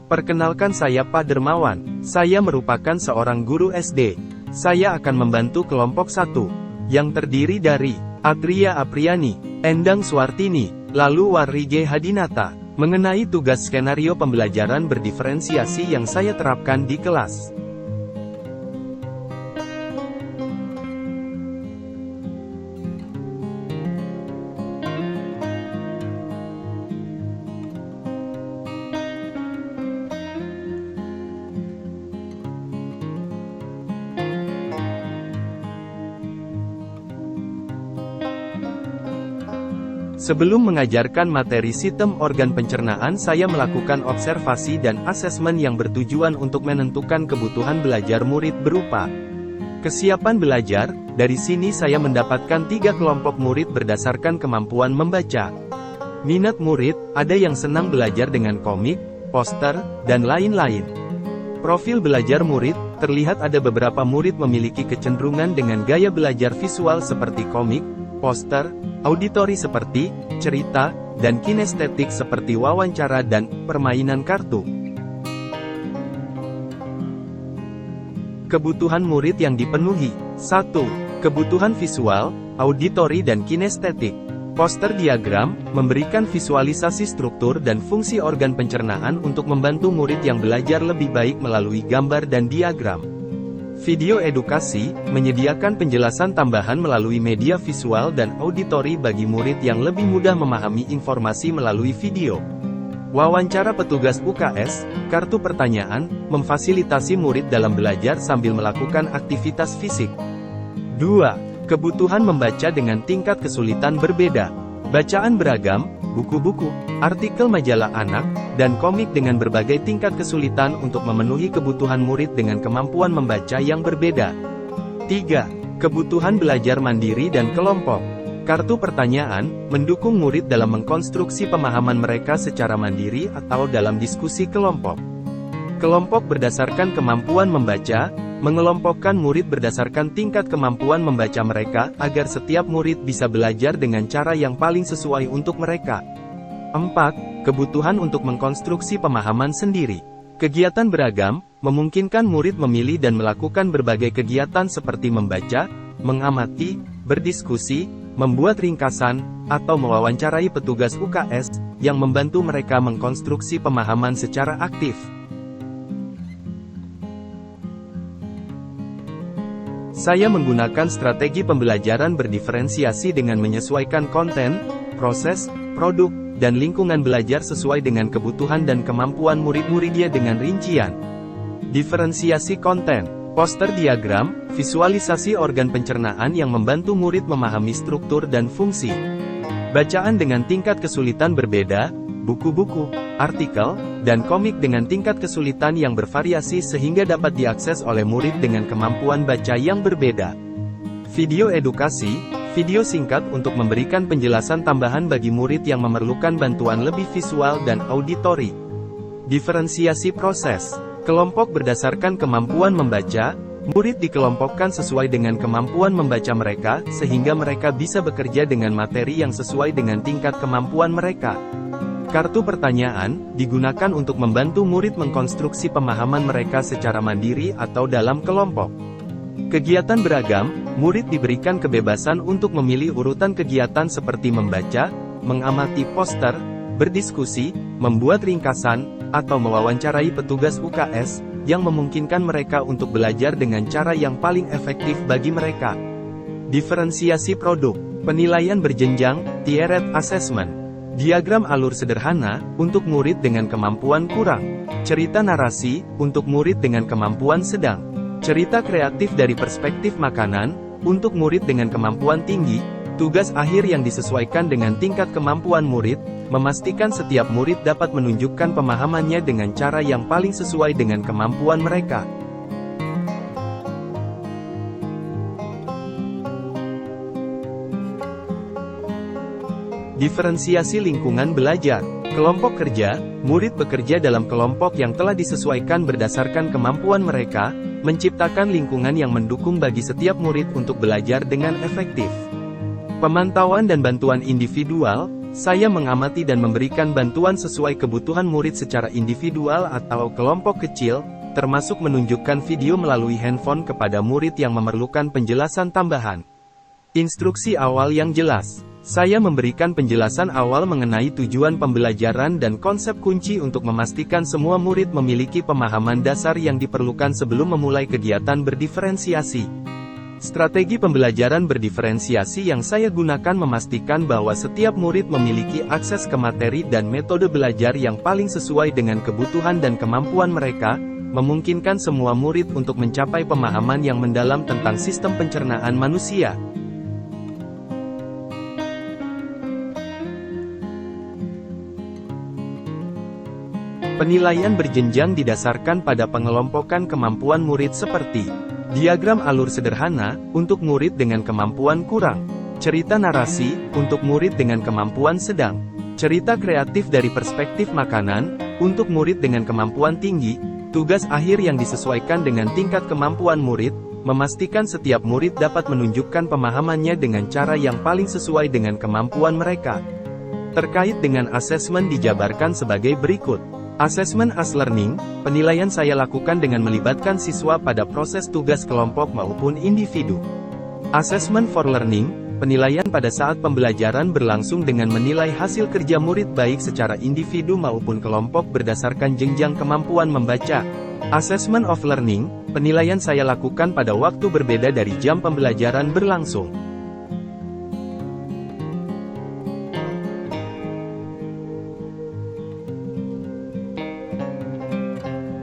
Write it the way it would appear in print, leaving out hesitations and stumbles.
Perkenalkan, saya Pak Dermawan. Saya merupakan seorang guru SD. Saya akan membantu kelompok 1, yang terdiri dari Atria Apriani, Endang Suartini, lalu Warige Hadinata, mengenai tugas skenario pembelajaran berdiferensiasi yang saya terapkan di kelas. Sebelum mengajarkan materi sistem organ pencernaan, saya melakukan observasi dan asesmen yang bertujuan untuk menentukan kebutuhan belajar murid berupa kesiapan belajar. Dari sini saya mendapatkan 3 kelompok murid berdasarkan kemampuan membaca. Minat murid, ada yang senang belajar dengan komik, poster, dan lain-lain. Profil belajar murid, terlihat ada beberapa murid memiliki kecenderungan dengan gaya belajar visual seperti komik, poster, auditori seperti cerita, dan kinestetik seperti wawancara dan permainan kartu. Kebutuhan murid yang dipenuhi. 1. Kebutuhan visual, auditori dan kinestetik. Poster diagram memberikan visualisasi struktur dan fungsi organ pencernaan untuk membantu murid yang belajar lebih baik melalui gambar dan diagram. Video edukasi menyediakan penjelasan tambahan melalui media visual dan auditori bagi murid yang lebih mudah memahami informasi melalui video. Wawancara petugas UKS, kartu pertanyaan, memfasilitasi murid dalam belajar sambil melakukan aktivitas fisik. 2. Kebutuhan membaca dengan tingkat kesulitan berbeda. Bacaan beragam, buku-buku, artikel majalah anak, dan komik dengan berbagai tingkat kesulitan untuk memenuhi kebutuhan murid dengan kemampuan membaca yang berbeda. 3. Kebutuhan belajar mandiri dan kelompok. Kartu pertanyaan mendukung murid dalam mengkonstruksi pemahaman mereka secara mandiri atau dalam diskusi kelompok. Kelompok berdasarkan kemampuan membaca, mengelompokkan murid berdasarkan tingkat kemampuan membaca mereka, agar setiap murid bisa belajar dengan cara yang paling sesuai untuk mereka. 4. Kebutuhan untuk mengkonstruksi pemahaman sendiri. Kegiatan beragam, memungkinkan murid memilih dan melakukan berbagai kegiatan seperti membaca, mengamati, berdiskusi, membuat ringkasan, atau mewawancarai petugas UKS, yang membantu mereka mengkonstruksi pemahaman secara aktif. Saya menggunakan strategi pembelajaran berdiferensiasi dengan menyesuaikan konten, proses, produk, dan lingkungan belajar sesuai dengan kebutuhan dan kemampuan murid-muridnya dengan rincian. Diferensiasi konten, poster diagram, visualisasi organ pencernaan yang membantu murid memahami struktur dan fungsi. Bacaan dengan tingkat kesulitan berbeda, buku-buku, artikel, dan komik dengan tingkat kesulitan yang bervariasi sehingga dapat diakses oleh murid dengan kemampuan baca yang berbeda. Video edukasi, video singkat untuk memberikan penjelasan tambahan bagi murid yang memerlukan bantuan lebih visual dan auditori. Diferensiasi proses, kelompok berdasarkan kemampuan membaca, murid dikelompokkan sesuai dengan kemampuan membaca mereka, sehingga mereka bisa bekerja dengan materi yang sesuai dengan tingkat kemampuan mereka. Kartu pertanyaan digunakan untuk membantu murid mengkonstruksi pemahaman mereka secara mandiri atau dalam kelompok. Kegiatan beragam, murid diberikan kebebasan untuk memilih urutan kegiatan seperti membaca, mengamati poster, berdiskusi, membuat ringkasan, atau mewawancarai petugas UKS, yang memungkinkan mereka untuk belajar dengan cara yang paling efektif bagi mereka. Diferensiasi produk, penilaian berjenjang, tiered assessment. Diagram alur sederhana, untuk murid dengan kemampuan kurang. Cerita narasi, untuk murid dengan kemampuan sedang. Cerita kreatif dari perspektif makanan, untuk murid dengan kemampuan tinggi. Tugas akhir yang disesuaikan dengan tingkat kemampuan murid, memastikan setiap murid dapat menunjukkan pemahamannya dengan cara yang paling sesuai dengan kemampuan mereka. Diferensiasi lingkungan belajar. Kelompok kerja, murid bekerja dalam kelompok yang telah disesuaikan berdasarkan kemampuan mereka, menciptakan lingkungan yang mendukung bagi setiap murid untuk belajar dengan efektif. Pemantauan dan bantuan individual, Saya mengamati dan memberikan bantuan sesuai kebutuhan murid secara individual atau kelompok kecil, termasuk menunjukkan video melalui handphone kepada murid yang memerlukan penjelasan tambahan. Instruksi awal yang jelas. Saya memberikan penjelasan awal mengenai tujuan pembelajaran dan konsep kunci untuk memastikan semua murid memiliki pemahaman dasar yang diperlukan sebelum memulai kegiatan berdiferensiasi. Strategi pembelajaran berdiferensiasi yang saya gunakan memastikan bahwa setiap murid memiliki akses ke materi dan metode belajar yang paling sesuai dengan kebutuhan dan kemampuan mereka, memungkinkan semua murid untuk mencapai pemahaman yang mendalam tentang sistem pencernaan manusia. Penilaian berjenjang didasarkan pada pengelompokan kemampuan murid seperti diagram alur sederhana, untuk murid dengan kemampuan kurang. Cerita narasi, untuk murid dengan kemampuan sedang. Cerita kreatif dari perspektif makanan, untuk murid dengan kemampuan tinggi. Tugas akhir yang disesuaikan dengan tingkat kemampuan murid, memastikan setiap murid dapat menunjukkan pemahamannya dengan cara yang paling sesuai dengan kemampuan mereka. Terkait dengan asesmen dijabarkan sebagai berikut. Asesmen as learning, penilaian saya lakukan dengan melibatkan siswa pada proses tugas kelompok maupun individu. Assessment for learning, penilaian pada saat pembelajaran berlangsung dengan menilai hasil kerja murid baik secara individu maupun kelompok berdasarkan jenjang kemampuan membaca. Assessment of learning, penilaian saya lakukan pada waktu berbeda dari jam pembelajaran berlangsung.